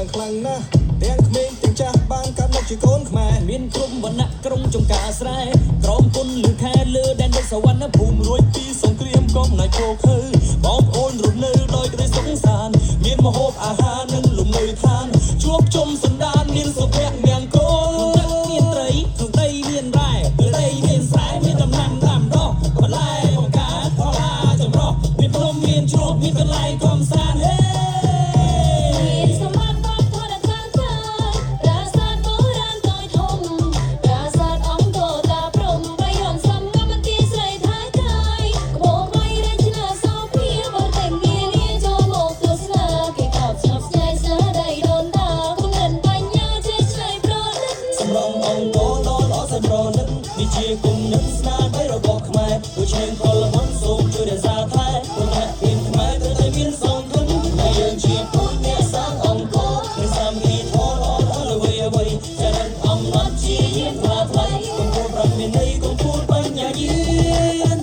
យ៉ាងខ្លាំងណាស់ទាំងក្មេងទាំងចាស់បានកាត់មកជាកូនខ្មែរមានក្រុមវណ្ណៈក្រុងចំការស្រែក្រមគុណលឺខែលើដែនដីសវណ្ណភូមិរួចពីសង្គ្រាមក៏អំណាចពោខើបងប្អូនរស់នៅដោយក្តីសុខសាន្តមានម្ហូបអាហារនិងលំនៅឋានជួបជុំសន្តានមានសុភមង្គលមានត្រីក្នុងដីមានរ៉ែដីមានស្រែមានដំណាំដាំដុះបន្លែបង្ការខលាចម្រោះមានភ្នំមានជ្រោះមានកន្លែងកំសាន្តជាគុណនឹងស្នាដៃរបស់ខ្មែរដូចជាកលវនសូមជួយរក្សាថែគុណភាពខ្មែរត្រូវតែមានសងគុណហើយយើងជាពុទ្ធអ្នកសាងអង្គរមានសាមគ្គីធម៌ល្អល្វីអ្វីចរិតអំណត់ជាយានថ្លាថ្លៃគំពូលប្រពៃណីគំពូលបញ្ញាយាន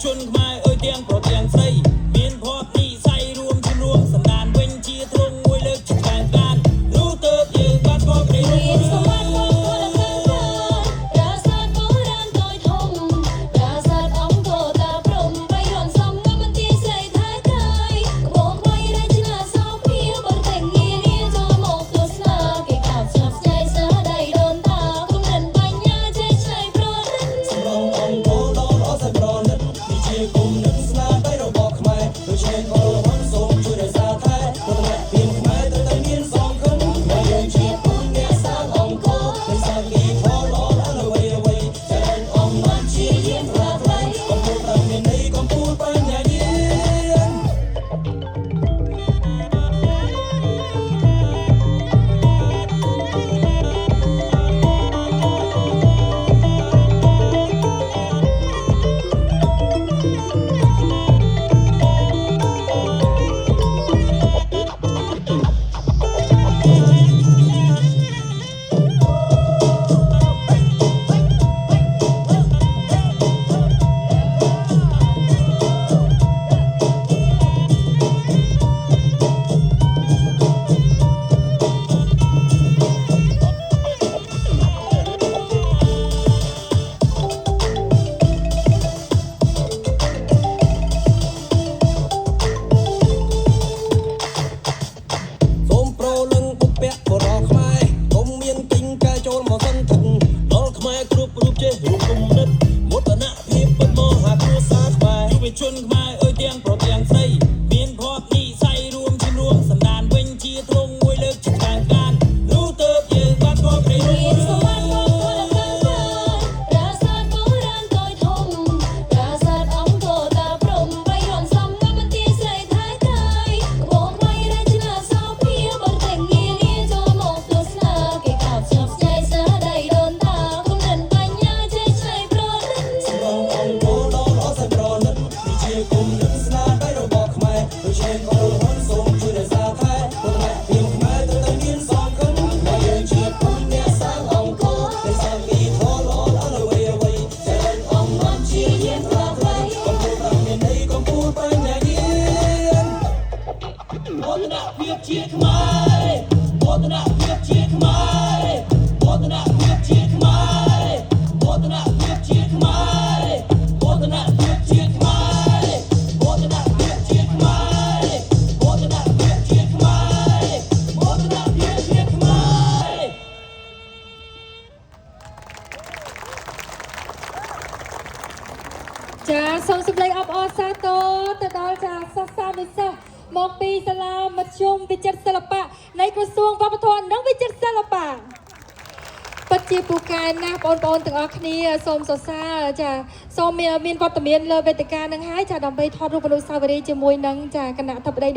ជនខ្មែរអើយទាំងប្រុសទាំងស្រីមានភ័ព្វនិស័យរួមជំនួសសម្ដានវិញជាទ្រង់មួយលើកចង្កានកាននោះទៅយើងបានមកព្រៃរុំប្រាសាទបុរាណតូចធំប្រាសាទអង្គរតាព្រំបៃរនសំងមន្ទីរស្រីថៃកាយក្បួនថ្មីរចនាសោភាបរតែងានាចូលមកទស្សនាគេកោតស្នាប់ស្ញៃស្នាដៃដូនតាគំនិតបញ្ញាចេះឆ្នៃប្រឌិតសម្រងអង្គរដល់អស់តែប្រណិតជាគុំនឹងស្នាដៃរបស់ខ្មែរដូចជាកលវនសូមជួយរក្សាថែពុទ្ធអ្នកពីខ្មែរត្រូវតែមានសងគុណហើយយើងជាពុទ្ធអ្នកសាងអង្គរមានសាមគ្គីធម៌ល្អល្វីអ្វីចរិតអំណាចជាយានថ្លាថ្លៃកំពូលប្រពៃណីកំពូលបញ្ញាយានជនខ្មែរអើយទាំងប្រុសទាំងស្រីមានភ័ព្វនិស័យរួមជំនួសសម្ដានវិញជាទ្រង់មួយលើកចង្កានកាននោះទៅយើងបានមកព្រៃរុំប្រាសាទបុរាណតូចធំប្រាសាទអង្គរតាព្រំបៃរនសំងមន្ទីរស្រីថៃកាយក្បួនថ្មីរចនាសោភាបរតែងានាចូលមកទស្សនាគេកោតស្នាប់ស្ញៃស្នាដៃដូនតាគំនិតបញ្ញាចេះឆ្នៃប្រឌិតសម្រងអង្គរដល់អស់តែប្រណិតជាគុំនឹងស្នាដៃរបស់ខ្មែរដូចជាកលវនសូមជួយរក្សាថែពុទ្ធអ្នកពីខ្មែរត្រូវតែមានសងគុណហើយយើងជាពុទ្ធអ្នកសាងអង្គរមានសាមគ្គីធម៌ល្អល្វីអ្វីចរិតអំណាចជាយានថ្លាថ្លៃកំពូលប្រពៃណីកំពូលបញ្ញាយានមោទនភាពជាខ្មែរមោទនភាពជាខ្មែរមោទនភាពជាខ្មែរមោទនភាពជាខ្មែរមោទនភាពជាខ្មែរមោទនភាពជាខ្មែរមោទនភាពជាខ្មែរមោទនភាពជាខ្មែរ ចាសិក្សានិស្សិតមកពីសាលាមធ្យមវិចិត្រសិល្បៈនៃក្រសួងវប្បធម៌និងវិចិត្រសិល្បៈពិតជាពូកែណាស់បងប្អូនទាំងអស់គ្នាសូមសរសើរចាសូមមានវត្តមានលើវេទិកានឹងហើយចាដើម្បីថតរូបអនុស្សាវរីយ៍ជាមួយនឹងចាគណៈអធិបតី